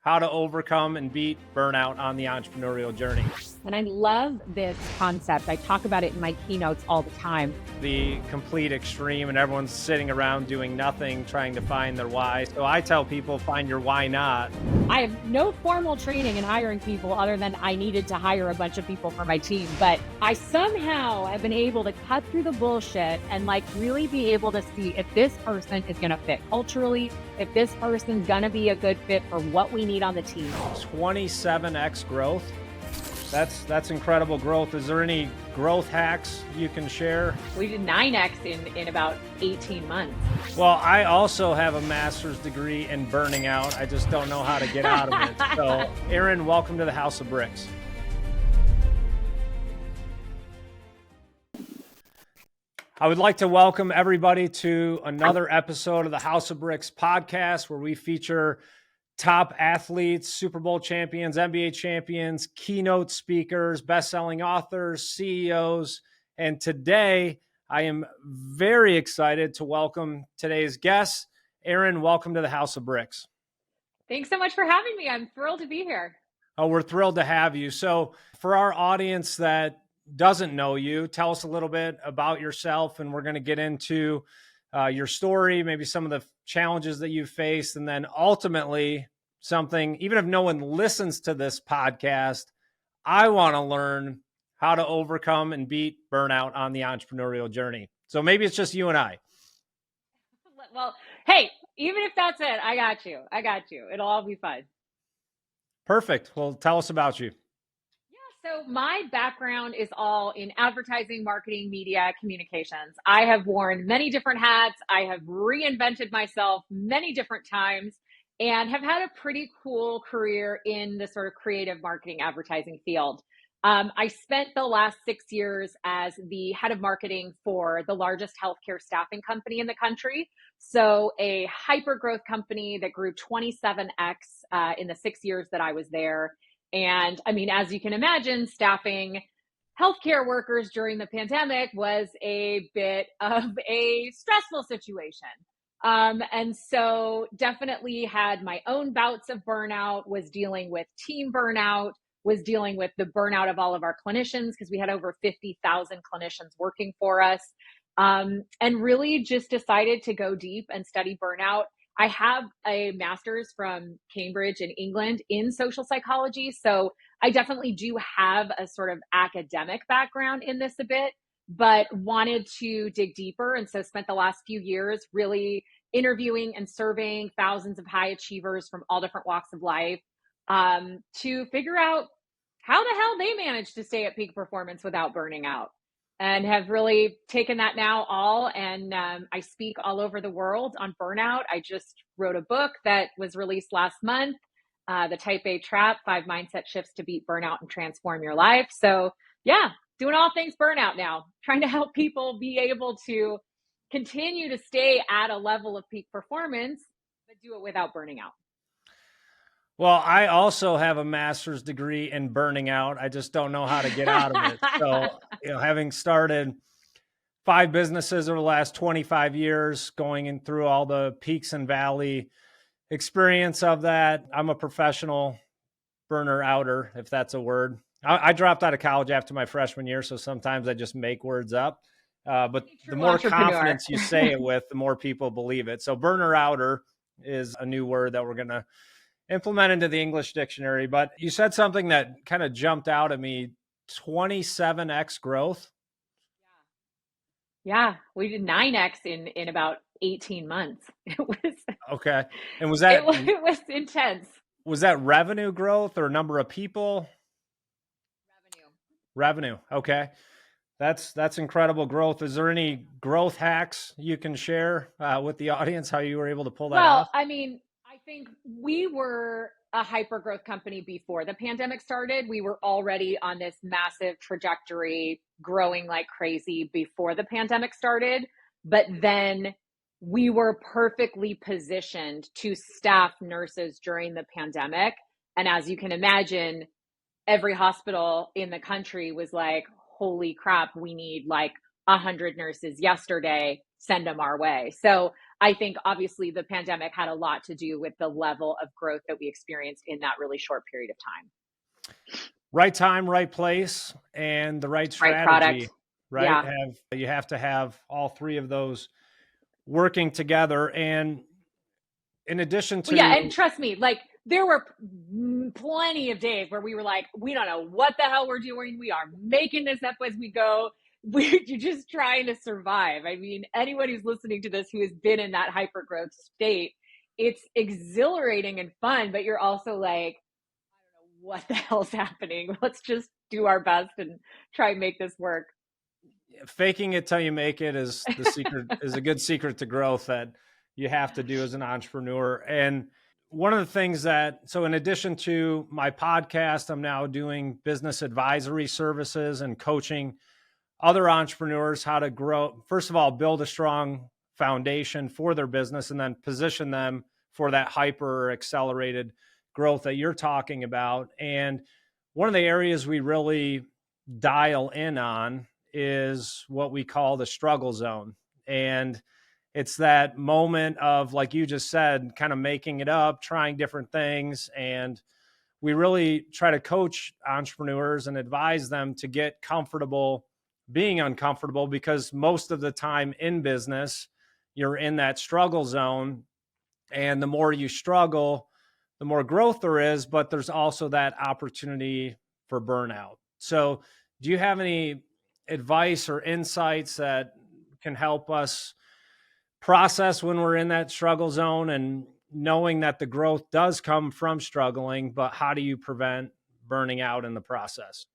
how to overcome and beat burnout on the entrepreneurial journey. And I love this concept. I talk about it in my keynotes all the time. The complete extreme, and everyone's sitting around doing nothing, trying to find their why. So I tell people, find your why not. I have no formal training in hiring people other than I needed to hire a bunch of people for my team. But I somehow have been able to cut through the bullshit and really be able to see if this person is going to fit culturally, if this person's going to be a good fit for what we need on the team. 27x growth. That's incredible growth. Is there any growth hacks you can share? We did 9x in about 18 months. Well, I also have a master's degree in burning out. I just don't know how to get out of it. So, Erin, welcome to the House of Bricks. I would like to welcome everybody to another episode of the House of Bricks podcast, where we feature top athletes, Super Bowl champions, NBA champions, keynote speakers, best-selling authors, CEOs. And today, I am very excited to welcome today's guest. Erin, welcome to the House of Bricks. Thanks so much for having me. I'm thrilled to be here. Oh, we're thrilled to have you. So for our audience that doesn't know you, tell us a little bit about yourself, and we're going to get into your story, maybe some of the challenges that you've faced, and then ultimately something, even if no one listens to this podcast, I want to learn how to overcome and beat burnout on the entrepreneurial journey. So maybe it's just you and I. Well, hey, even if that's it, I got you. It'll all be fine. Perfect. Well, tell us about you. So my background is all in advertising, marketing, media, communications. I have worn many different hats. I have reinvented myself many different times and have had a pretty cool career in the sort of creative marketing advertising field. I spent the last 6 years as the head of marketing for the largest healthcare staffing company in the country. So a hyper growth company that grew 27x in the 6 years that I was there. And I mean, as you can imagine, staffing healthcare workers during the pandemic was a bit of a stressful situation. And so definitely had my own bouts of burnout, was dealing with team burnout, was dealing with the burnout of all of our clinicians, because we had over 50,000 clinicians working for us, and really just decided to go deep and study burnout. I have a master's from Cambridge in England in social psychology. So I definitely do have a sort of academic background in this a bit, but wanted to dig deeper. And so spent the last few years really interviewing and surveying thousands of high achievers from all different walks of life to figure out how the hell they managed to stay at peak performance without burning out. And have really taken that now all. And I speak all over the world on burnout. I just wrote a book that was released last month, The Type A Trap, 5 Mindset Shifts to Beat Burnout and Transform Your Life. So yeah, doing all things burnout now, trying to help people be able to continue to stay at a level of peak performance, but do it without burning out. Well, I also have a master's degree in burning out. I just don't know how to get out of it. So, having started 5 businesses over the last 25 years, going in through all the peaks and valley experience of that, I'm a professional burner outer, if that's a word. I dropped out of college after my freshman year, so sometimes I just make words up. But the more confidence you say it with, the more people believe it. So burner outer is a new word that we're going to implement into the English dictionary. But you said something that kind of jumped out at me, 27x growth. Yeah, we did 9x in about 18 months. It was okay. And was that it was intense. Was that revenue growth or number of people? Revenue. Okay. That's incredible growth. Is there any growth hacks you can share with the audience, how you were able to pull that off? I mean, I think we were a hyper growth company before the pandemic started. We were already on this massive trajectory, growing like crazy before the pandemic started. But then we were perfectly positioned to staff nurses during the pandemic. And as you can imagine, every hospital in the country was like, holy crap, we need like 100 nurses yesterday, send them our way. So I think obviously the pandemic had a lot to do with the level of growth that we experienced in that really short period of time. Right time, right place, and the right Right product. strategy, right? Yeah. You have to have all three of those working together. And in addition Well, yeah, to, and trust me, like there were plenty of days where we were like, we don't know what the hell we're doing. We are making this up as we go. We're just trying to survive. I mean, anyone who's listening to this who has been in that hyper growth state, it's exhilarating and fun, but you're also like, what the hell's happening? Let's just do our best and try and make this work. faking it till you make it is the secret, is a good secret to growth that you have to do as an entrepreneur. And one of the things that, so in addition to my podcast, I'm now doing business advisory services and coaching other entrepreneurs how to grow, first of all, build a strong foundation for their business and then position them for that hyper accelerated growth that you're talking about. And one of the areas we really dial in on is what we call the struggle zone. And it's that moment of, like you just said, kind of making it up, trying different things. And we really try to coach entrepreneurs and advise them to get comfortable being uncomfortable, because most of the time in business, you're in that struggle zone. And the more you struggle, the more growth there is, but there's also that opportunity for burnout. So, do you have any advice or insights that can help us process when we're in that struggle zone and knowing that the growth does come from struggling, but how do you prevent burning out in the process?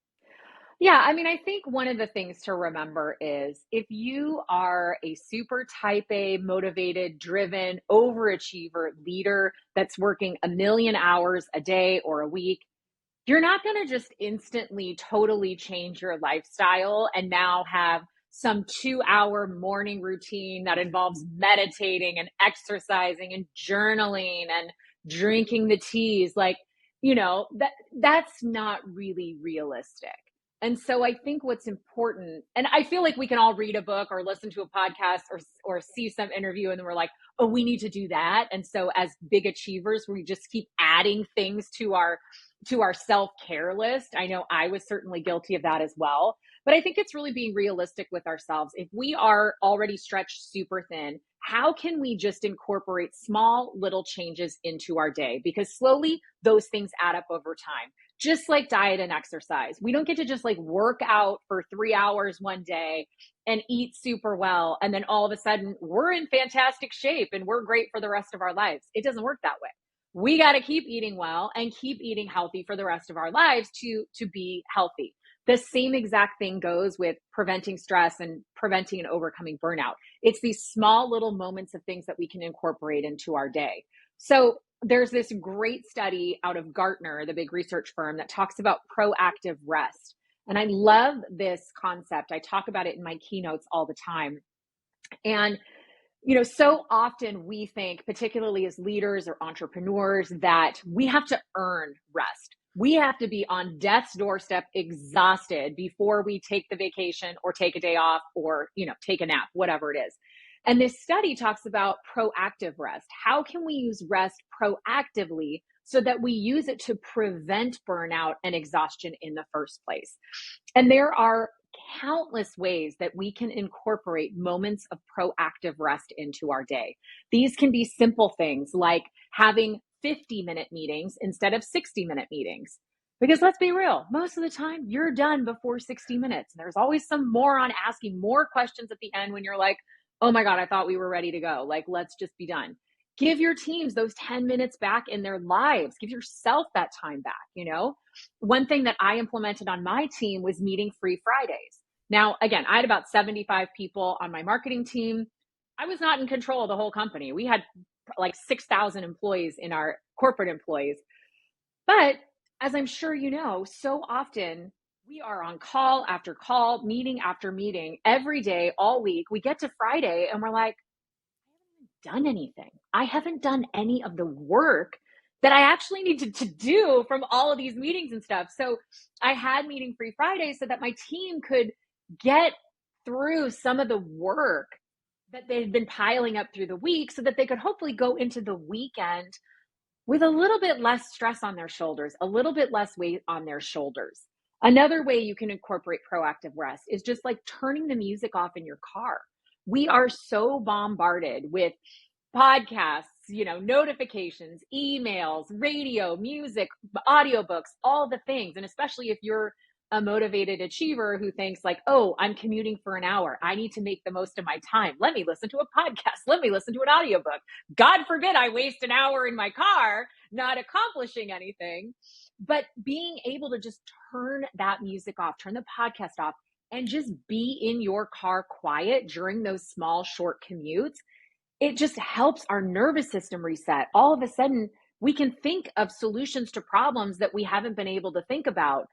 Yeah, I mean, I think one of the things to remember is if you are a super type A, motivated, driven, overachiever leader that's working a million hours a day or a week, you're not going to just instantly totally change your lifestyle and now have some 2 hour morning routine that involves meditating and exercising and journaling and drinking the teas. Like, that's not really realistic. And so I think what's important, and I feel like we can all read a book or listen to a podcast or see some interview and then we're like, oh, we need to do that. And so as big achievers, we just keep adding things to our self-care list. I know I was certainly guilty of that as well. But I think it's really being realistic with ourselves. If we are already stretched super thin, how can we just incorporate small little changes into our day? Because slowly those things add up over time. Just like diet and exercise. We don't get to just like work out for 3 hours one day and eat super well. And then all of a sudden we're in fantastic shape and we're great for the rest of our lives. It doesn't work that way. We got to keep eating well and keep eating healthy for the rest of our lives to be healthy. The same exact thing goes with preventing stress and preventing and overcoming burnout. It's these small little moments of things that we can incorporate into our day. So there's this great study out of Gartner, the big research firm, that talks about proactive rest. And I love this concept. I talk about it in my keynotes all the time. And so often we think, particularly as leaders or entrepreneurs, that we have to earn rest. We have to be on death's doorstep exhausted before we take the vacation or take a day off or, take a nap, whatever it is. And this study talks about proactive rest. How can we use rest proactively so that we use it to prevent burnout and exhaustion in the first place? And there are countless ways that we can incorporate moments of proactive rest into our day. These can be simple things like having 50-minute meetings instead of 60-minute meetings. Because let's be real, most of the time you're done before 60 minutes. There's always some moron asking more questions at the end when you're like, oh my God, I thought we were ready to go. Like, let's just be done. Give your teams those 10 minutes back in their lives. Give yourself that time back. One thing that I implemented on my team was meeting free Fridays. Now, again, I had about 75 people on my marketing team. I was not in control of the whole company. We had like 6,000 employees in our corporate employees. But as I'm sure you know, so often we are on call after call, meeting after meeting, every day, all week. We get to Friday and we're like, I haven't done anything. I haven't done any of the work that I actually needed to do from all of these meetings and stuff. So I had meeting free Fridays so that my team could get through some of the work that they'd been piling up through the week so that they could hopefully go into the weekend with a little bit less stress on their shoulders, a little bit less weight on their shoulders. Another way you can incorporate proactive rest is just like turning the music off in your car. We are so bombarded with podcasts, notifications, emails, radio, music, audiobooks, all the things. And especially if you're a motivated achiever who thinks like, oh, I'm commuting for an hour. I need to make the most of my time. Let me listen to a podcast. Let me listen to an audiobook. God forbid I waste an hour in my car not accomplishing anything. But being able to just turn that music off, turn the podcast off, and just be in your car quiet during those small, short commutes, it just helps our nervous system reset. All of a sudden, we can think of solutions to problems that we haven't been able to think about.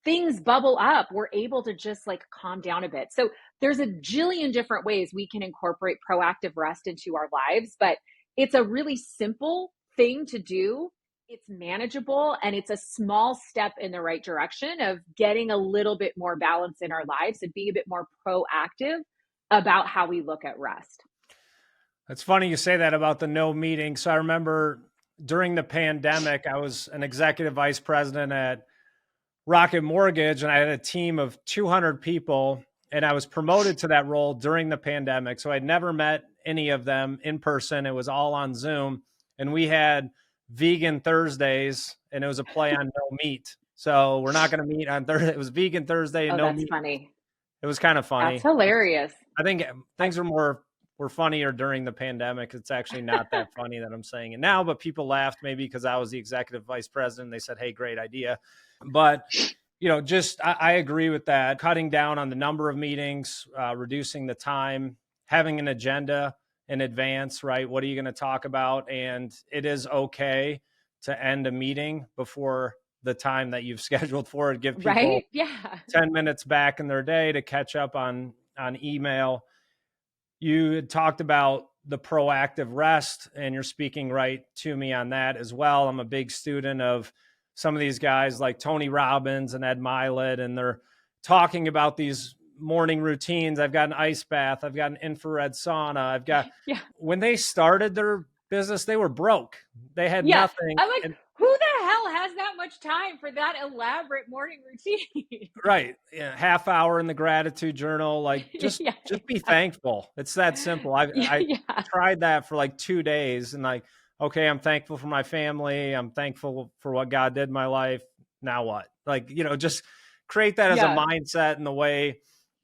Things bubble up. We're able to just like calm down a bit. So there's a jillion different ways we can incorporate proactive rest into our lives, but it's a really simple thing to do. It's manageable, and it's a small step in the right direction of getting a little bit more balance in our lives and being a bit more proactive about how we look at rest. It's funny you say that about the no meeting. So I remember during the pandemic, I was an executive vice president at Rocket Mortgage, and I had a team of 200 people, and I was promoted to that role during the pandemic. So I'd never met any of them in person. It was all on Zoom, and we had vegan Thursdays, and it was a play on no meat. So we're not going to meet on Thursday. It was vegan Thursday, Oh, no that's meat. funny. It was kind of funny. That's hilarious. I think things were funnier during the pandemic. It's actually not that funny that I'm saying it now, but people laughed maybe because I was the executive vice president. They said, hey, great idea. But, I agree with that. Cutting down on the number of meetings, reducing the time, having an agenda in advance, right? What are you going to talk about? And it is okay to end a meeting before the time that you've scheduled for it. Give people right? Yeah. 10 minutes back in their day to catch up on email. You had talked about the proactive rest, and you're speaking right to me on that as well. I'm a big student of some of these guys like Tony Robbins and Ed Milet, and they're talking about these morning routines. I've got an ice bath. I've got an infrared sauna. When they started their business, they were broke. They had nothing. I'm like, who the hell has that much time for that elaborate morning routine? Right. Yeah. Half hour in the gratitude journal. Like just be thankful. It's that simple. I tried that for like 2 days and like, okay, I'm thankful for my family. I'm thankful for what God did in my life. Now what? Like, just create that as a mindset in the way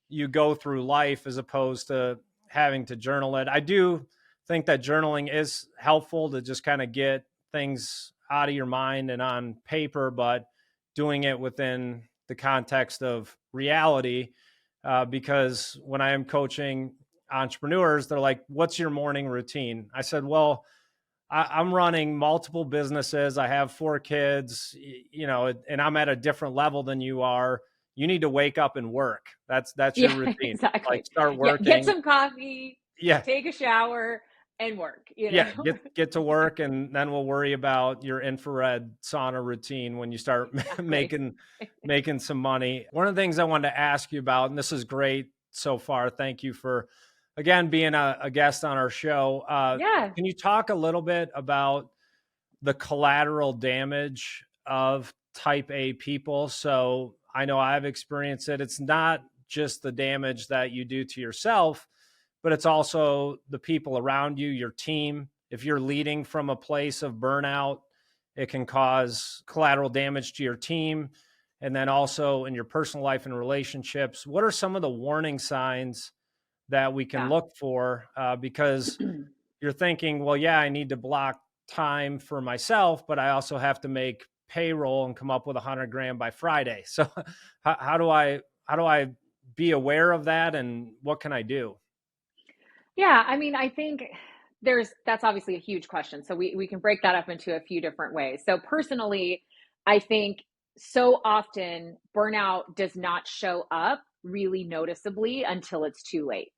you go through life as opposed to having to journal it. I do think that journaling is helpful to just kind of get things out of your mind and on paper, but doing it within the context of reality. Because when I am coaching entrepreneurs, they're like, what's your morning routine? I said, well, I'm running multiple businesses. I have 4 kids, and I'm at a different level than you are. You need to wake up and work. That's your routine. Exactly. Like start working. Get some coffee. Yeah. Take a shower and work. Yeah. Get to work, and then we'll worry about your infrared sauna routine when you start making some money. One of the things I wanted to ask you about, and this is great so far. Thank you for, again, being a guest on our show. Can you talk a little bit about the collateral damage of type A people? So I know I've experienced it. It's not just the damage that you do to yourself, but it's also the people around you, your team. If you're leading from a place of burnout, it can cause collateral damage to your team. And then also in your personal life and relationships. What are some of the warning signs that we can look for? Because you're thinking, well, I need to block time for myself, but I also have to make payroll and come up with $100,000 by Friday. So how do I be aware of that, and what can I do? Yeah, I mean, I think that's obviously a huge question. So we can break that up into a few different ways. So personally, I think so often burnout does not show up really noticeably until it's too late.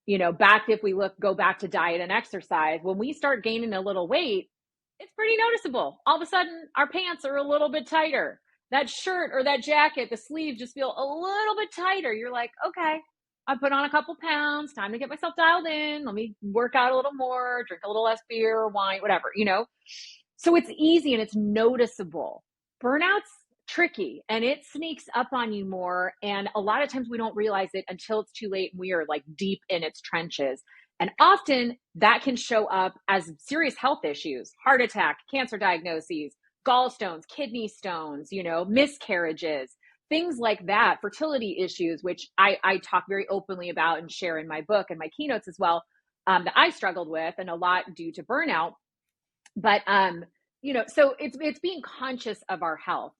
If we go back to diet and exercise, when we start gaining a little weight, it's pretty noticeable. All of a sudden, our pants are a little bit tighter. That shirt or that jacket, the sleeves just feel a little bit tighter. You're like, okay, I put on a couple pounds, time to get myself dialed in. Let me work out a little more, drink a little less beer, wine, whatever, you know? So it's easy and it's noticeable. Burnout's tricky and it sneaks up on you more. And a lot of times we don't realize it until it's too late and we are like deep in its trenches. And often that can show up as serious health issues, heart attack, cancer diagnoses, gallstones, kidney stones, you know, miscarriages, things like that, fertility issues, which I talk very openly about and share in my book and my keynotes as well, that I struggled with, and a lot due to burnout. But you know, so it's being conscious of our health.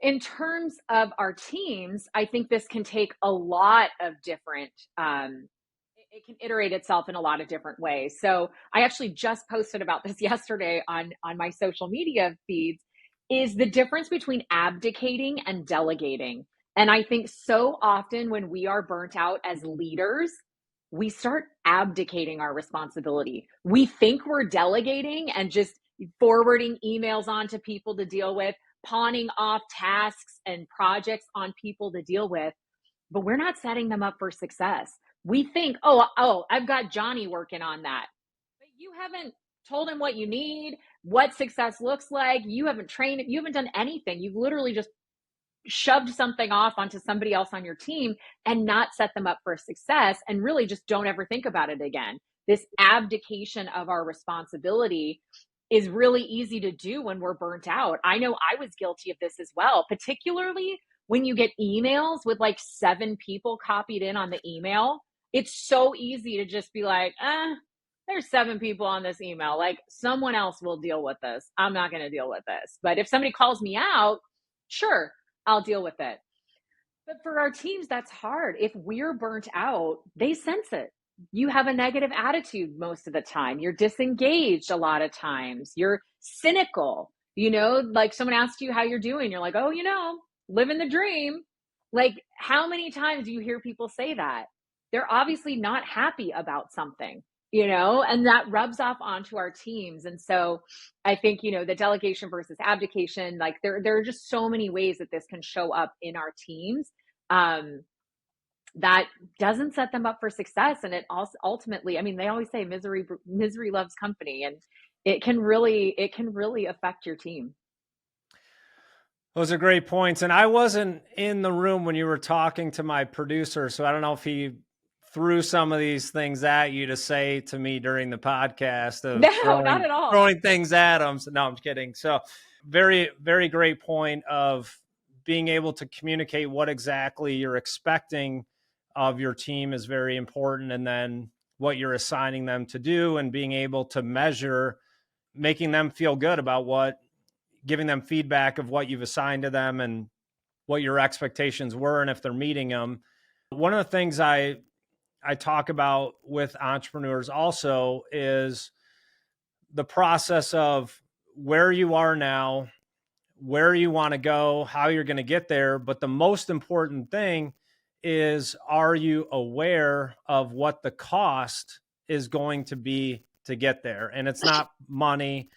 In terms of our teams, I think this can take a lot of different it can iterate itself in a lot of different ways. So I actually just posted about this yesterday on my social media feeds, is the difference between abdicating and delegating. And I think so often when we are burnt out as leaders, we start abdicating our responsibility. We think we're delegating and just forwarding emails on to people to deal with, pawning off tasks and projects on people to deal with, but we're not setting them up for success. We think, oh, I've got Johnny working on that. But you haven't told him what you need, what success looks like. You haven't trained, you haven't done anything. You've literally just shoved something off onto somebody else on your team and not set them up for success, and really just don't ever think about it again. This abdication of our responsibility is really easy to do when we're burnt out. I know I was guilty of this as well, particularly when you get emails with like 7 people copied in on the email. It's so easy to just be like, there's 7 people on this email. Like, someone else will deal with this. I'm not going to deal with this. But if somebody calls me out, sure, I'll deal with it. But for our teams, that's hard. If we're burnt out, they sense it. You have a negative attitude most of the time. You're disengaged a lot of times. You're cynical. You know, like someone asks you how you're doing. You're like, oh, you know, living the dream. Like, how many times do you hear people say that? They're obviously not happy about something, you know, and that rubs off onto our teams. And so I think, you know, the delegation versus abdication, like there are just so many ways that this can show up in our teams. That doesn't set them up for success. And it also ultimately, I mean, they always say misery loves company, and it can really affect your team. Those are great points. And I wasn't in the room when you were talking to my producer, so I don't know if he threw some of these things at you to say to me during the podcast of No, not at all. Throwing things at him. So, no, I'm kidding. So very, very great point of being able to communicate what exactly you're expecting of your team is very important. And then what you're assigning them to do and being able to measure, making them feel good about giving them feedback of what you've assigned to them and what your expectations were and if they're meeting them. One of the things I talk about with entrepreneurs also is the process of where you are now, where you want to go, how you're going to get there. But the most important thing is, are you aware of what the cost is going to be to get there? And it's not money,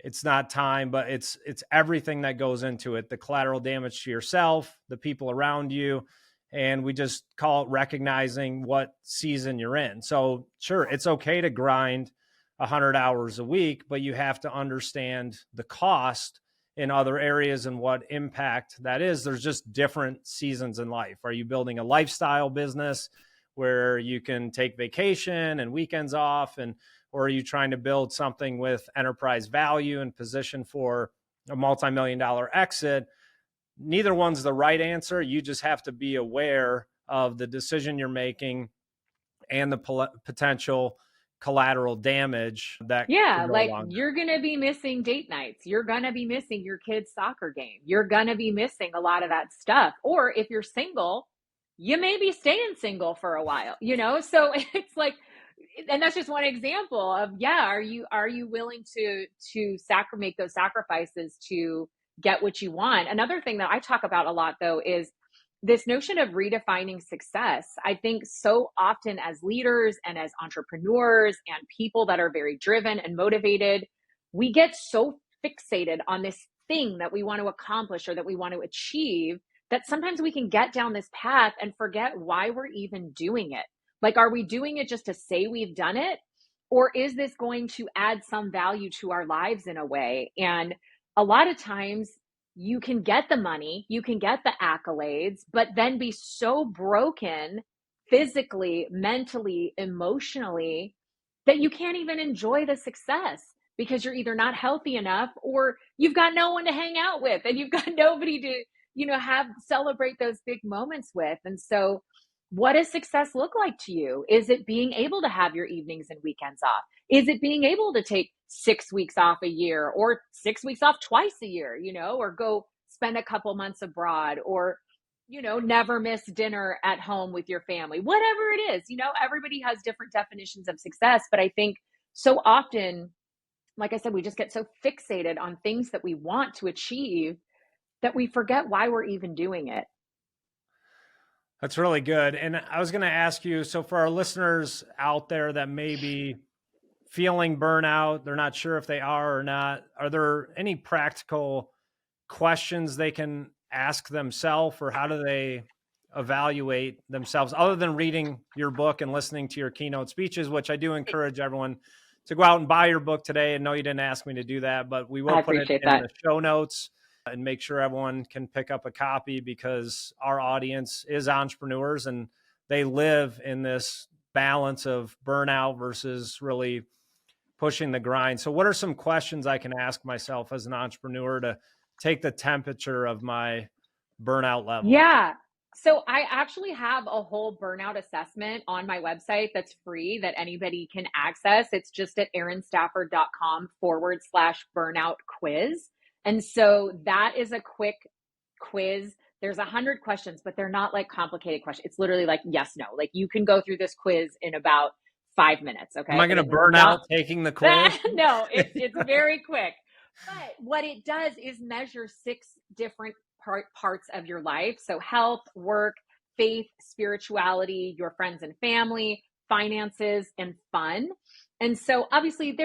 it's not time, but it's everything that goes into it, the collateral damage to yourself, the people around you. And we just call it recognizing what season you're in. So sure, it's okay to grind 100 hours a week, but you have to understand the cost in other areas and what impact that is. There's just different seasons in life. Are you building a lifestyle business where you can take vacation and weekends off, or are you trying to build something with enterprise value and position for a multi-million-dollar exit? Neither one's the right answer. You just have to be aware of the decision you're making and the potential collateral damage that like you're going to be missing date nights. You're going to be missing your kid's soccer game. You're going to be missing a lot of that stuff. Or if you're single, you may be staying single for a while, you know? So it's like, and that's just one example of, are you willing to make those sacrifices to get what you want? Another thing that I talk about a lot though is this notion of redefining success. I think so often as leaders and as entrepreneurs and people that are very driven and motivated, we get so fixated on this thing that we want to accomplish or that we want to achieve that sometimes we can get down this path and forget why we're even doing it. Like, are we doing it just to say we've done it? Or is this going to add some value to our lives in a way? And a lot of times you can get the money, you can get the accolades, but then be so broken physically, mentally, emotionally that you can't even enjoy the success because you're either not healthy enough or you've got no one to hang out with and you've got nobody to, have celebrate those big moments with. And so what does success look like to you? Is it being able to have your evenings and weekends off? Is it being able to take 6 weeks off a year or 6 weeks off twice a year, or go spend a couple months abroad or, never miss dinner at home with your family, whatever it is, everybody has different definitions of success. But I think so often, like I said, we just get so fixated on things that we want to achieve that we forget why we're even doing it. That's really good. And I was going to ask you, so for our listeners out there that may be feeling burnout, they're not sure if they are or not, are there any practical questions they can ask themselves, or how do they evaluate themselves other than reading your book and listening to your keynote speeches, which I do encourage everyone to go out and buy your book today. And no, you didn't ask me to do that, but we will I put it appreciate in that. the show notes and make sure everyone can pick up a copy, because our audience is entrepreneurs and they live in this balance of burnout versus really pushing the grind. So what are some questions I can ask myself as an entrepreneur to take the temperature of my burnout level? Yeah. So I actually have a whole burnout assessment on my website that's free that anybody can access. It's just at erinstafford.com/burnout quiz. And so that is a quick quiz. There's 100 questions, but they're not like complicated questions. It's literally like yes, no. Like you can go through this quiz in about 5 minutes. Am Okay. I going It to is burn not out taking the quiz? no, it's very quick. But what it does is measure 6 different parts of your life. So health, work, faith, spirituality, your friends and family, finances, and fun. And so obviously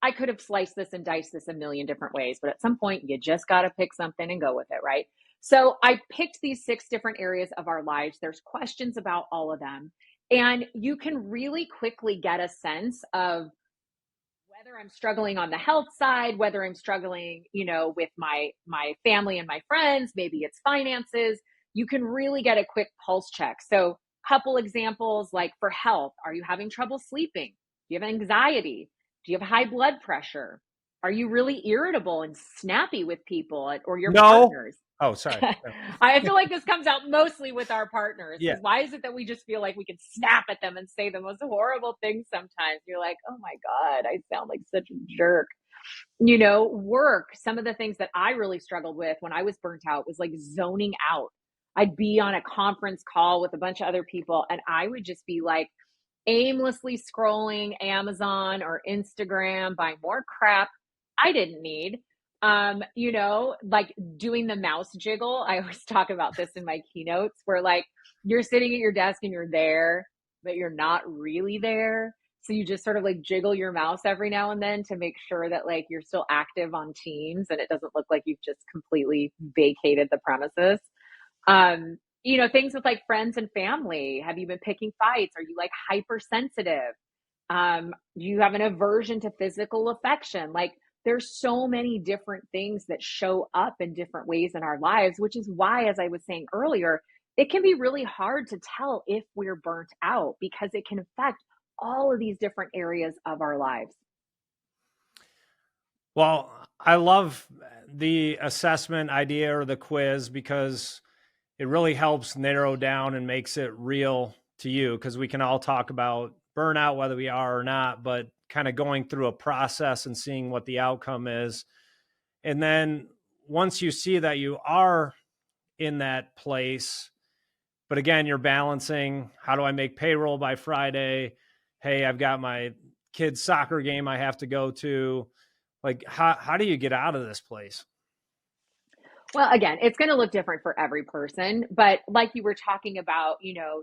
I could have sliced this and diced this a million different ways, but at some point you just got to pick something and go with it, right? So I picked these 6 different areas of our lives. There's questions about all of them. And you can really quickly get a sense of whether I'm struggling on the health side, whether I'm struggling, with my family and my friends, maybe it's finances. You can really get a quick pulse check. So, couple examples, like for health, are you having trouble sleeping? Do you have anxiety? Do you have high blood pressure? Are you really irritable and snappy with people or your No. partners? Oh, sorry. I feel like this comes out mostly with our partners, Yeah. because why is it that we just feel like we can snap at them and say the most horrible things sometimes? You're like, oh my God, I sound like such a jerk. Work, some of the things that I really struggled with when I was burnt out was like zoning out. I'd be on a conference call with a bunch of other people and I would just be like aimlessly scrolling Amazon or Instagram, buying more crap I didn't need. Like doing the mouse jiggle. I always talk about this in my keynotes where like you're sitting at your desk and you're there, but you're not really there. So you just sort of like jiggle your mouse every now and then to make sure that like you're still active on Teams and it doesn't look like you've just completely vacated the premises. Things with like friends and family. Have you been picking fights? Are you like hypersensitive? Do you have an aversion to physical affection? Like there's so many different things that show up in different ways in our lives, which is why, as I was saying earlier, it can be really hard to tell if we're burnt out because it can affect all of these different areas of our lives. Well, I love the assessment idea or the quiz because it really helps narrow down and makes it real to you, because we can all talk about burnout, whether we are or not, but kind of going through a process and seeing what the outcome is. And then once you see that you are in that place, but again, you're balancing, how do I make payroll by Friday? Hey, I've got my kid's soccer game I have to go to. Like, how do you get out of this place? Well, again, it's going to look different for every person. But like you were talking about,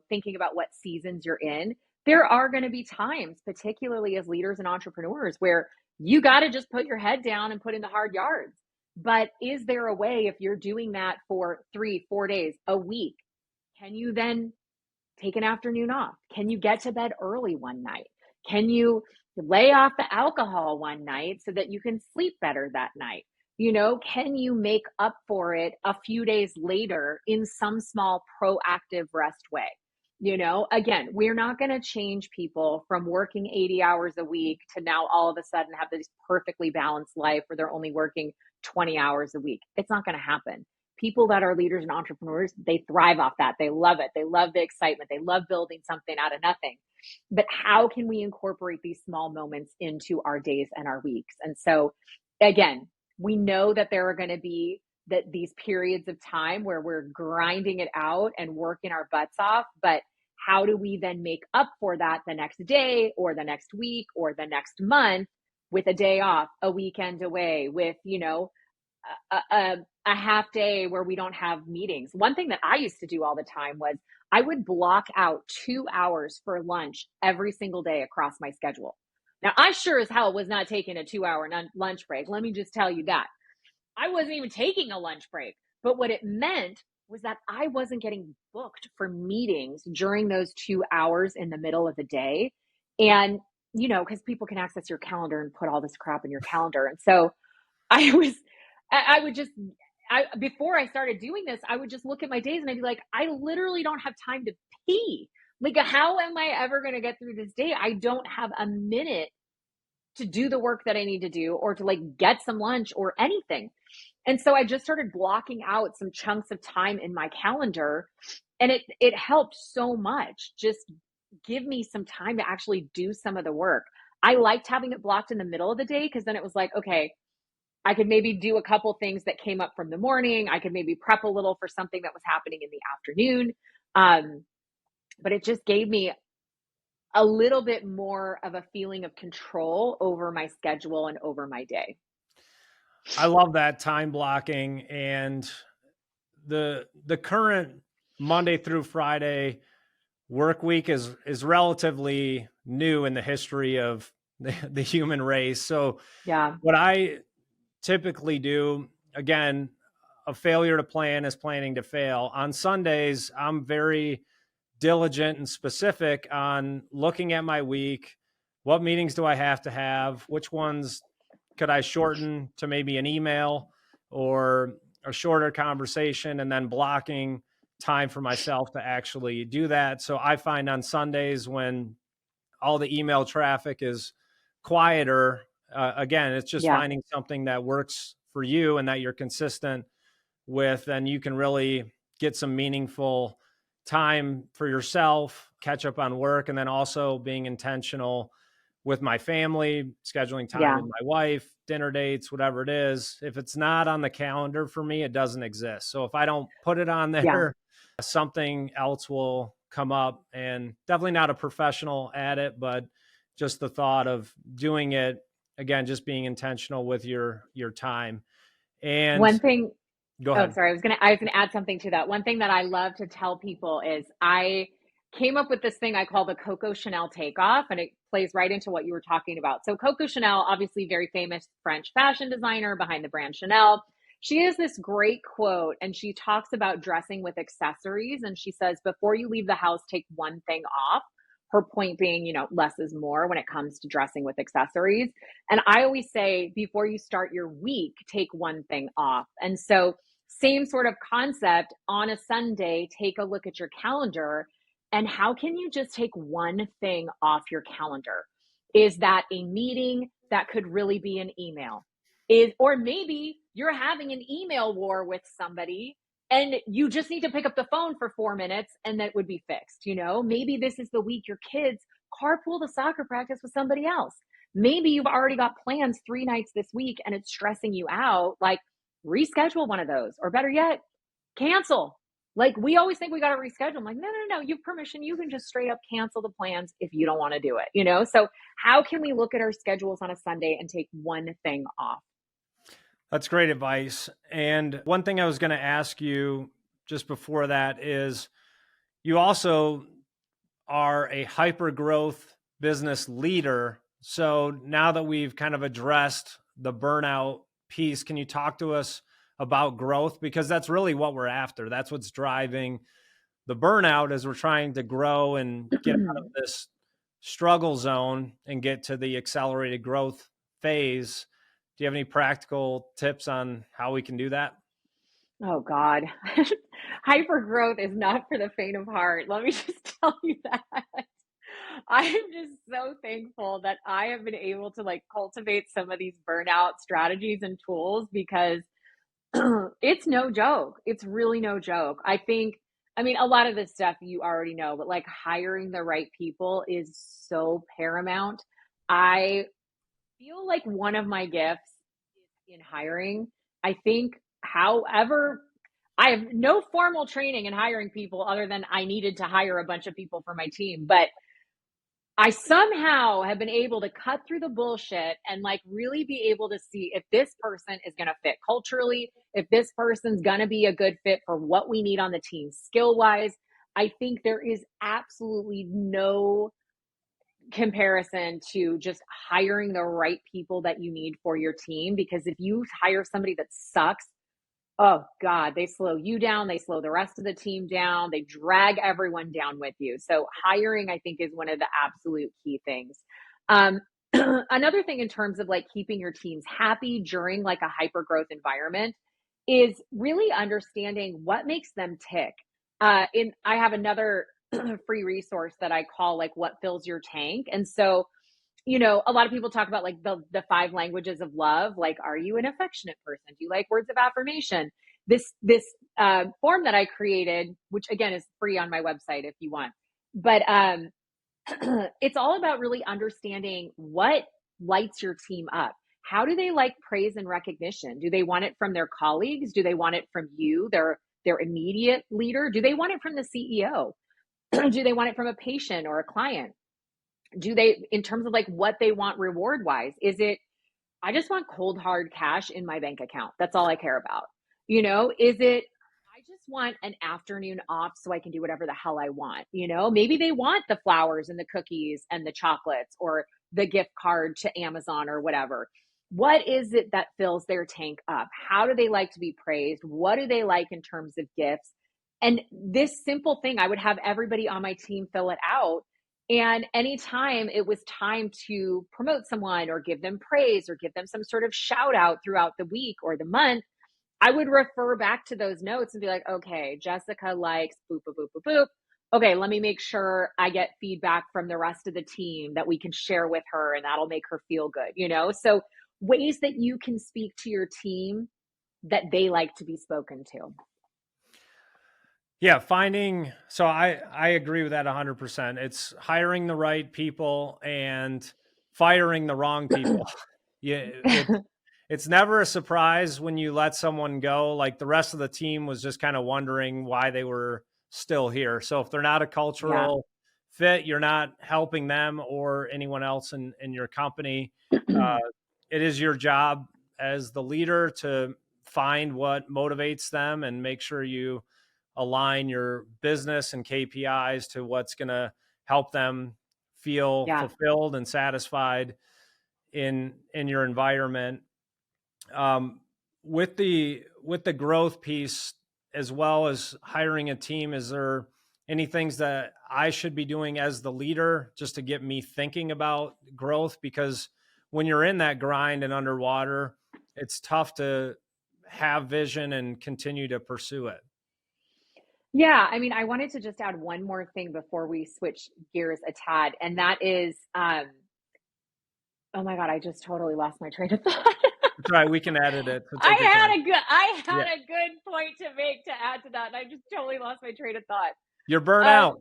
thinking about what seasons you're in, there are going to be times, particularly as leaders and entrepreneurs, where you got to just put your head down and put in the hard yards. But is there a way, if you're doing that for 3, 4 days, a week, can you then take an afternoon off? Can you get to bed early one night? Can you lay off the alcohol one night so that you can sleep better that night? Can you make up for it a few days later in some small proactive rest way? Again, we're not going to change people from working 80 hours a week to now all of a sudden have this perfectly balanced life where they're only working 20 hours a week. It's not going to happen. People that are leaders and entrepreneurs, they thrive off that. They love it. They love the excitement. They love building something out of nothing. But how can we incorporate these small moments into our days and our weeks? And so, again, we know that there are going to be these periods of time where we're grinding it out and working our butts off. But how do we then make up for that the next day or the next week or the next month with a day off, a weekend away, with, a half day where we don't have meetings? One thing that I used to do all the time was I would block out 2 hours for lunch every single day across my schedule. Now, I sure as hell was not taking a 2 hour lunch break. Let me just tell you that. I wasn't even taking a lunch break. But what it meant was that I wasn't getting booked for meetings during those 2 hours in the middle of the day. And, because people can access your calendar and put all this crap in your calendar. And so I was, I would just, before I started doing this, I would just look at my days and I'd be like, I literally don't have time to pee. Like, how am I ever going to get through this day? I don't have a minute to do the work that I need to do or to get some lunch or anything. And so I just started blocking out some chunks of time in my calendar, and it helped so much. Just give me some time to actually do some of the work. I liked having it blocked in the middle of the day because then it was like, okay, I could maybe do a couple things that came up from the morning. I could maybe prep a little for something that was happening in the afternoon. But it just gave me a little bit more of a feeling of control over my schedule and over my day. I love that time blocking, and the current Monday through Friday work week is relatively new in the history of the human race. So Yeah. what I typically do, again, a failure to plan is planning to fail. On Sundays, I'm very diligent and specific on looking at my week. What meetings do I have to have? Which ones could I shorten to maybe an email or a shorter conversation, and then blocking time for myself to actually do that. So I find on Sundays when all the email traffic is quieter, again, it's just Yeah. finding something that works for you and that you're consistent with, and you can really get some meaningful time for yourself, catch up on work, and then also being intentional with my family, scheduling time Yeah. with my wife, dinner dates, whatever it is. If it's not on the calendar for me, it doesn't exist. So if I don't put it on Yeah. there, something else will come up. And definitely not a professional at it, but just the thought of doing it, again, just being intentional with your time. And One thing, go oh, ahead. sorry, I was gonna add something to that. One thing that I love to tell people is I came up with this thing I call the Coco Chanel takeoff, and it plays right into what you were talking about. So Coco Chanel, obviously very famous French fashion designer behind the brand Chanel. She has this great quote, and she talks about dressing with accessories. And she says, before you leave the house, take one thing off. Her point being, less is more when it comes to dressing with accessories. And I always say, before you start your week, take one thing off. And so, same sort of concept on a Sunday, take a look at your calendar and how can you just take one thing off your calendar? Is that a meeting that could really be an email? Or maybe you're having an email war with somebody and you just need to pick up the phone for 4 minutes and that would be fixed. Maybe this is the week your kids carpool to soccer practice with somebody else. Maybe you've already got plans 3 nights this week and it's stressing you out. Like, reschedule one of those, or better yet, cancel. Like, we always think we got to reschedule. I'm like, no, no, no, you have permission. You can just straight up cancel the plans if you don't want to do it. So how can we look at our schedules on a Sunday and take one thing off? That's great advice. And one thing I was going to ask you just before that is, you also are a hyper growth business leader. So now that we've kind of addressed the burnout piece, can you talk to us about growth? Because that's really what we're after. That's what's driving the burnout, as we're trying to grow and get out of this struggle zone and get to the accelerated growth phase. Do you have any practical tips on how we can do that? Oh God. Hyper growth is not for the faint of heart. Let me just tell you that. I am just so thankful that I have been able to like cultivate some of these burnout strategies and tools because it's no joke. It's really no joke. I think, I mean, a lot of this stuff you already know, but like hiring the right people is so paramount. I feel like one of my gifts is in hiring. I think, however, I have no formal training in hiring people other than I needed to hire a bunch of people for my team, but I somehow have been able to cut through the bullshit and like really be able to see if this person is going to fit culturally, if this person's going to be a good fit for what we need on the team skill wise. I think there is absolutely no comparison to just hiring the right people that you need for your team. Because if you hire somebody that sucks, oh God, they slow you down. They slow the rest of the team down. They drag everyone down with you. So hiring, I think, is one of the absolute key things. Another thing in terms of like keeping your teams happy during like a hyper growth environment is really understanding what makes them tick. I have another free resource that I call like what fills your tank. And so a lot of people talk about like the five languages of love. Like, are you an affectionate person? Do you like words of affirmation? This form that I created, which again is free on my website if you want, but it's all about really understanding what lights your team up. How do they like praise and recognition? Do they want it from their colleagues? Do they want it from you, their immediate leader? Do they want it from the CEO? Do they want it from a patient or a client? Do they, in terms of like what they want reward wise, is it, I just want cold hard cash in my bank account, that's all I care about? Is it, I just want an afternoon off so I can do whatever the hell I want? Maybe they want the flowers and the cookies and the chocolates or the gift card to Amazon or whatever. What is it that fills their tank up? How do they like to be praised? What do they like in terms of gifts? And this simple thing, I would have everybody on my team fill it out. And anytime it was time to promote someone or give them praise or give them some sort of shout out throughout the week or the month, I would refer back to those notes and be like, okay, Jessica likes boop, boop, boop, boop, boop. Okay, let me make sure I get feedback from the rest of the team that we can share with her and that'll make her feel good. So ways that you can speak to your team that they like to be spoken to. Yeah, so I agree with that 100%. It's hiring the right people and firing the wrong people. Yeah, it's never a surprise when you let someone go. Like the rest of the team was just kind of wondering why they were still here. So if they're not a cultural fit, you're not helping them or anyone else in your company. It is your job as the leader to find what motivates them and make sure you align your business and KPIs to what's going to help them feel fulfilled and satisfied in your environment. With the growth piece, as well as hiring a team, is there any things that I should be doing as the leader just to get me thinking about growth? Because when you're in that grind and underwater, it's tough to have vision and continue to pursue it. Yeah, I mean, I wanted to just add one more thing before we switch gears a tad, and that is, oh my God, I just totally lost my train of thought. That's right. We can edit it. So I had a good point to make to add to that, and I just totally lost my train of thought. You're burnt out.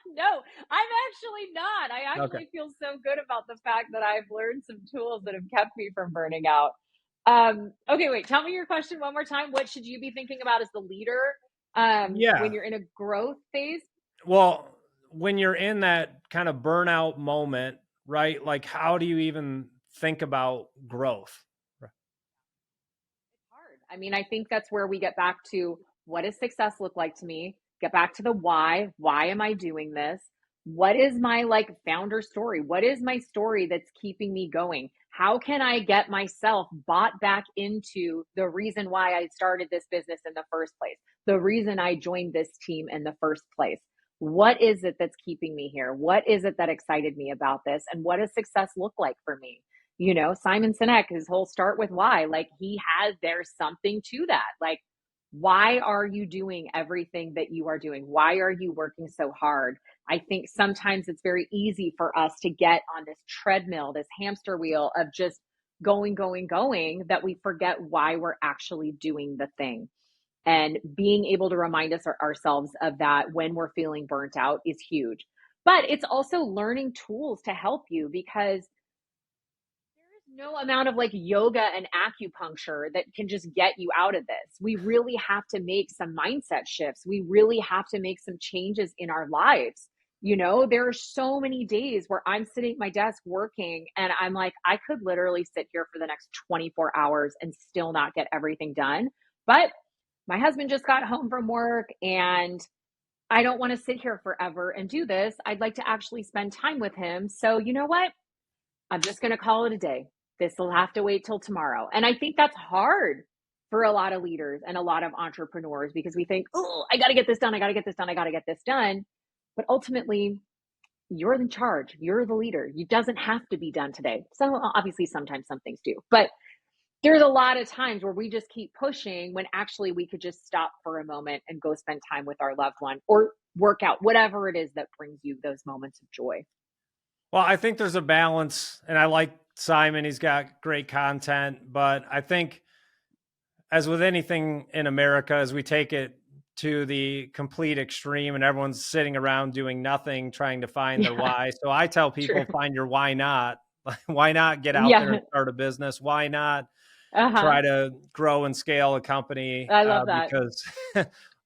No, I'm actually not. I actually feel so good about the fact that I've learned some tools that have kept me from burning out. Okay, wait, tell me your question one more time. What should you be thinking about as the leader when you're in a growth phase? Well, when you're in that kind of burnout moment, right? Like, how do you even think about growth? It's hard. I mean, I think that's where we get back to what does success look like to me? Get back to the why. Why am I doing this? What is my like founder story? What is my story that's keeping me going? how can I get myself bought back into the reason why I started this business in the first place, the reason I joined this team in the first place? What is it that's keeping me here? What is it that excited me about this? And what does success look like for me? You know, Simon Sinek, his whole start with why, like there's something to that. Like, why are you doing everything that you are doing? Why are you working so hard? I think sometimes it's very easy for us to get on this treadmill, this hamster wheel of just going, going, going, that we forget why we're actually doing the thing. And being able to remind ourselves of that when we're feeling burnt out is huge. But it's also learning tools to help you, because there is no amount of like yoga and acupuncture that can just get you out of this. We really have to make some mindset shifts. We really have to make some changes in our lives. You know, there are so many days where I'm sitting at my desk working and I'm like, I could literally sit here for the next 24 hours and still not get everything done. But my husband just got home from work and I don't want to sit here forever and do this. I'd like to actually spend time with him. So, you know what? I'm just going to call it a day. This will have to wait till tomorrow. And I think that's hard for a lot of leaders and a lot of entrepreneurs, because we think, oh, I got to get this done. I got to get this done. I got to get this done. But ultimately, you're in charge. You're the leader. It doesn't have to be done today. So obviously, sometimes some things do. But there's a lot of times where we just keep pushing when actually we could just stop for a moment and go spend time with our loved one or work out, whatever it is that brings you those moments of joy. Well, I think there's a balance, and I like Simon. He's got great content, but I think, as with anything in America, as we take it to the complete extreme and everyone's sitting around doing nothing, trying to find their Yeah, why. So I tell people, true. find your why not. Why not get out there Yeah. and start a business? Why not Uh-huh. try to grow and scale a company? I love that. Because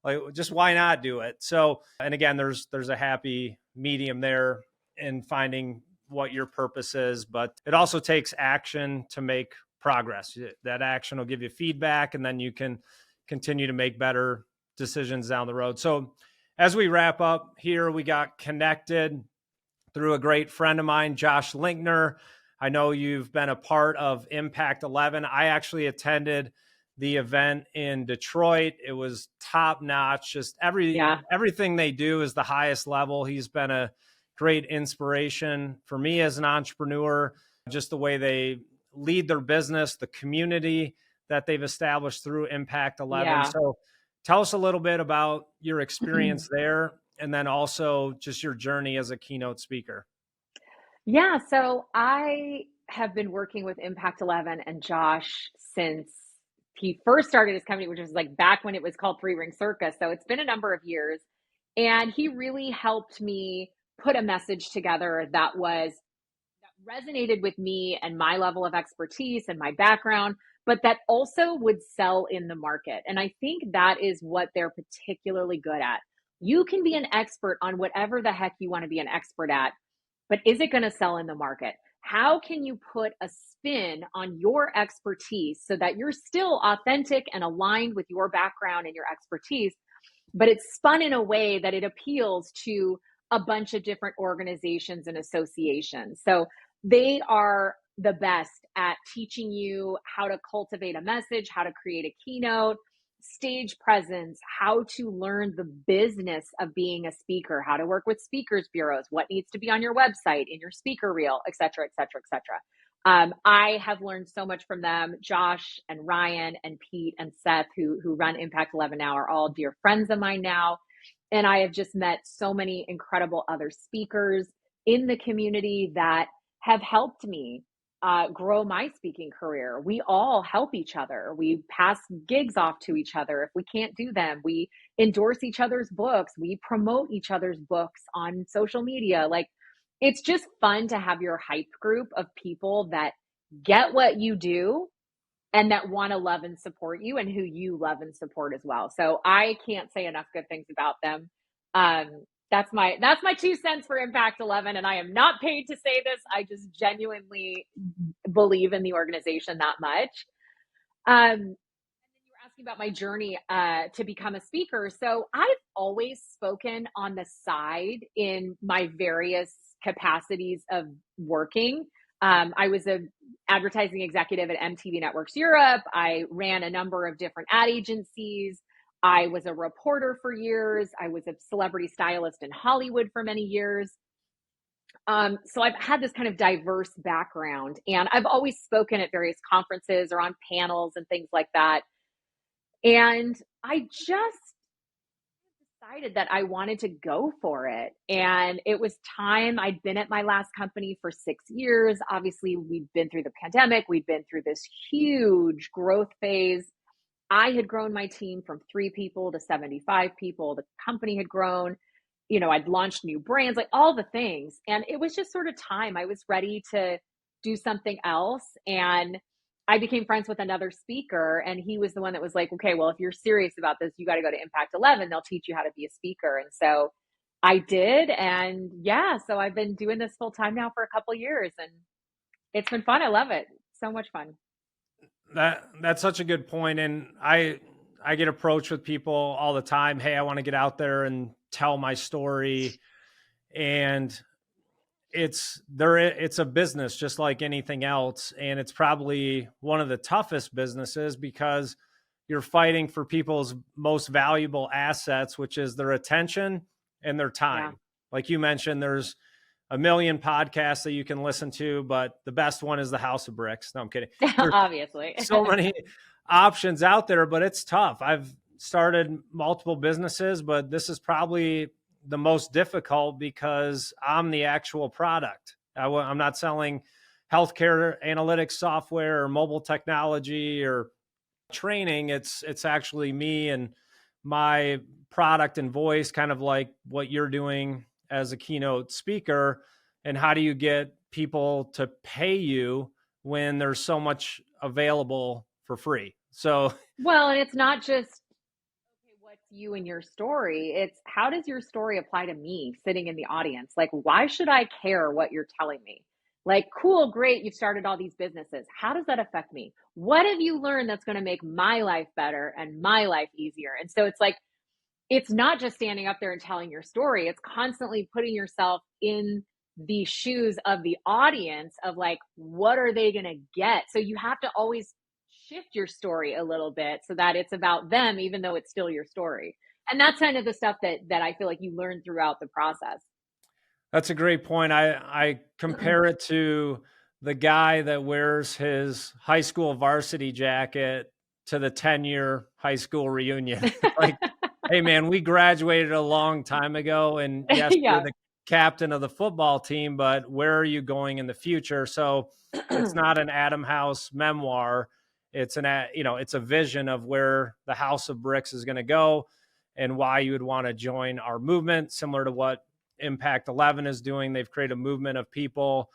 like, just why not do it? So, and again, there's a happy medium there in finding what your purpose is, but it also takes action to make progress. That action will give you feedback, and then you can continue to make better decisions down the road. So as we wrap up here, we got connected through a great friend of mine, Josh Linkner. I know you've been a part of Impact 11. I actually attended the event in Detroit. It was top notch. Just Yeah. everything they do is the highest level. He's been a great inspiration for me as an entrepreneur, just the way they lead their business, the community that they've established through Impact 11. Yeah. So tell us a little bit about your experience there, and then also just your journey as a keynote speaker. Yeah. So I have been working with Impact 11 and Josh since he first started his company, which was like back when it was called Three Ring Circus. So it's been a number of years. And he really helped me put a message together that resonated with me and my level of expertise and my background, but that also would sell in the market. And I think that is what they're particularly good at. You can be an expert on whatever the heck you want to be an expert at, but is it going to sell in the market? How can you put a spin on your expertise so that you're still authentic and aligned with your background and your expertise, but it's spun in a way that it appeals to a bunch of different organizations and associations? So they are the best at teaching you how to cultivate a message, how to create a keynote, stage presence, how to learn the business of being a speaker, how to work with speakers bureaus, what needs to be on your website, in your speaker reel, et cetera, et cetera, et cetera. I have learned so much from them. Josh and Ryan and Pete and Seth, who run Impact 11 now, are all dear friends of mine now. And I have just met so many incredible other speakers in the community that have helped me grow my speaking career. We all help each other. We pass gigs off to each other. If we can't do them, we endorse each other's books. We promote each other's books on social media. Like, it's just fun to have your hype group of people that get what you do and that want to love and support you and who you love and support as well. So I can't say enough good things about them. That's my 2 cents for Impact 11, and I am not paid to say this. I just genuinely believe in the organization that much. And then you were asking about my journey to become a speaker. So I've always spoken on the side in my various capacities of working. I was a advertising executive at MTV Networks Europe. I ran a number of different ad agencies. I was a reporter for years. I was a celebrity stylist in Hollywood for many years. So I've had this kind of diverse background, and I've always spoken at various conferences or on panels and things like that. And I just decided that I wanted to go for it. And it was time. I'd been at my last company for 6 years. Obviously, we'd been through the pandemic, we'd been through this huge growth phase. I had grown my team from 3 people to 75 people. The company had grown. I'd launched new brands, like all the things. And it was just sort of time. I was ready to do something else. And I became friends with another speaker, and he was the one that was like, okay, well, if you're serious about this, you got to go to Impact 11. They'll teach you how to be a speaker. And so I did. And yeah, so I've been doing this full time now for a couple of years, and it's been fun. I love it. So much fun. That's such a good point. And I get approached with people all the time. Hey, I want to get out there and tell my story. And it's a business just like anything else. And it's probably one of the toughest businesses because you're fighting for people's most valuable assets, which is their attention and their time. Yeah. Like you mentioned, there's a million podcasts that you can listen to, but the best one is the House of Bricks. No, I'm kidding. Obviously. So many options out there, but it's tough. I've started multiple businesses, but this is probably the most difficult because I'm the actual product. I'm not selling healthcare analytics software or mobile technology or training. It's actually me and my product and voice, kind of like what you're doing as a keynote speaker. And how do you get people to pay you when there's so much available for free? So, well, and it's not just, okay, what's you and your story? It's how does your story apply to me sitting in the audience? Like, why should I care what you're telling me? Like, cool, great, you've started all these businesses. How does that affect me? What have you learned that's going to make my life better and my life easier? And so it's like, it's not just standing up there and telling your story. It's constantly putting yourself in the shoes of the audience of like, what are they going to get? So you have to always shift your story a little bit so that it's about them, even though it's still your story. And that's kind of the stuff that I feel like you learn throughout the process. That's a great point. I compare it to the guy that wears his high school varsity jacket to the 10-year high school reunion. Like, hey man, we graduated a long time ago, and yes, Yeah. you're the captain of the football team, but where are you going in the future? So it's not an Adam House memoir. It's it's a vision of where the House of Bricks is going to go and why you would want to join our movement, similar to what Impact 11 is doing. They've created a movement of people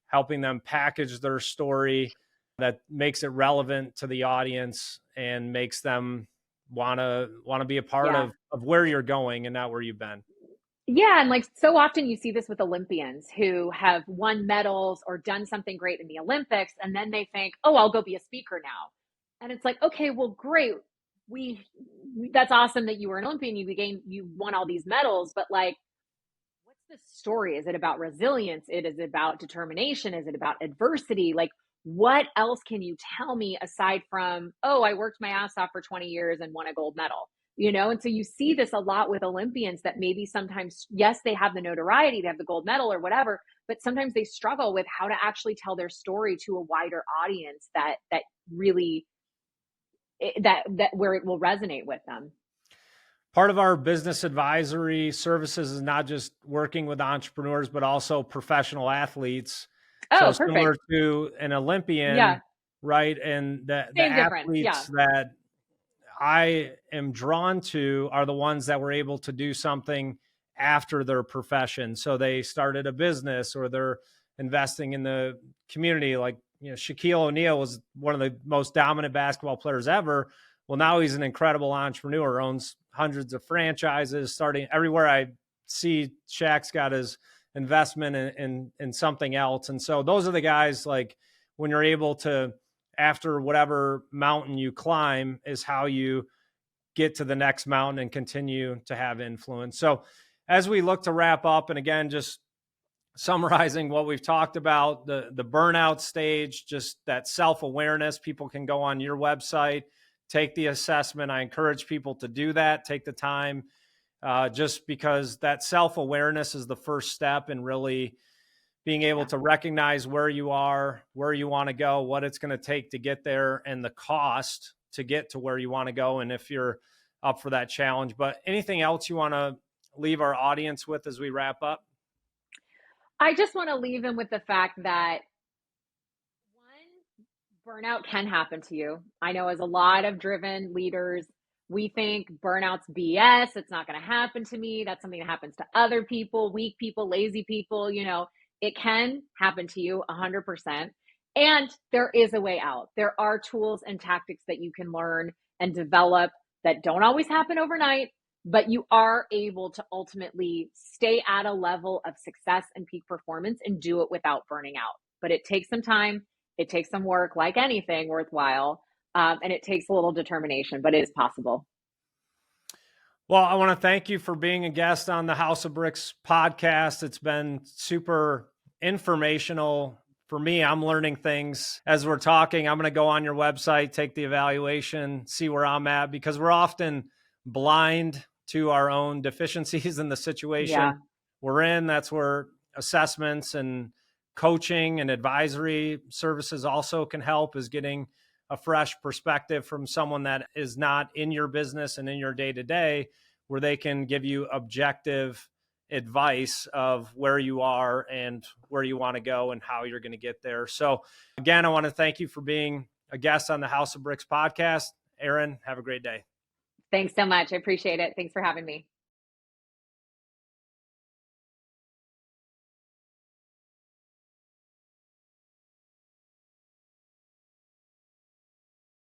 helping them package their story that makes it relevant to the audience and makes them want to be a part of where you're going and not where you've been. Yeah. And like so often you see this with Olympians who have won medals or done something great in the Olympics. And then they think, oh, I'll go be a speaker now. And it's like, okay, well, great. That's awesome that you were an Olympian. You won all these medals, but like, what's the story? Is it about resilience? Is it about determination? Is it about adversity? Like, what else can you tell me aside from, oh, I worked my ass off for 20 years and won a gold medal? And so you see this a lot with Olympians that maybe sometimes, yes, they have the notoriety, they have the gold medal or whatever, but sometimes they struggle with how to actually tell their story to a wider audience that really, that where it will resonate with them. Part of our business advisory services is not just working with entrepreneurs, but also professional athletes. Oh, so similar to an Olympian, right? And the athletes that I am drawn to are the ones that were able to do something after their profession. So they started a business or they're investing in the community. Like, Shaquille O'Neal was one of the most dominant basketball players ever. Well, now he's an incredible entrepreneur, owns hundreds of franchises, starting everywhere I see Shaq's got his investment in something else. And so those are the guys, like, when you're able to, after whatever mountain you climb, is how you get to the next mountain and continue to have influence. So as we look to wrap up, and again, just summarizing what we've talked about, the burnout stage, just that self-awareness. People can go on your website, take the assessment. I encourage people to do that, take the time, just because that self-awareness is the first step in really being able to recognize where you are, where you want to go, what it's going to take to get there, and the cost to get to where you want to go, and if you're up for that challenge. But anything else you want to leave our audience with as we wrap up? I just want to leave them with the fact that one, burnout can happen to you. I know as a lot of driven leaders, we think burnout's BS. It's not going to happen to me. That's something that happens to other people, weak people, lazy people. It can happen to you 100%. And there is a way out. There are tools and tactics that you can learn and develop that don't always happen overnight, but you are able to ultimately stay at a level of success and peak performance and do it without burning out. But it takes some time, it takes some work, like anything worthwhile, and it takes a little determination, but it is possible. Well, I want to thank you for being a guest on the House of Bricks podcast. It's been super informational for me. I'm learning things as we're talking. I'm going to go on your website, take the evaluation, see where I'm at, because we're often blind to our own deficiencies in the situation we're in. That's where assessments and coaching and advisory services also can help, is getting a fresh perspective from someone that is not in your business and in your day-to-day, where they can give you objective advice of where you are and where you want to go and how you're going to get there. So again, I want to thank you for being a guest on the House of Bricks podcast. Erin, have a great day. Thanks so much. I appreciate it. Thanks for having me.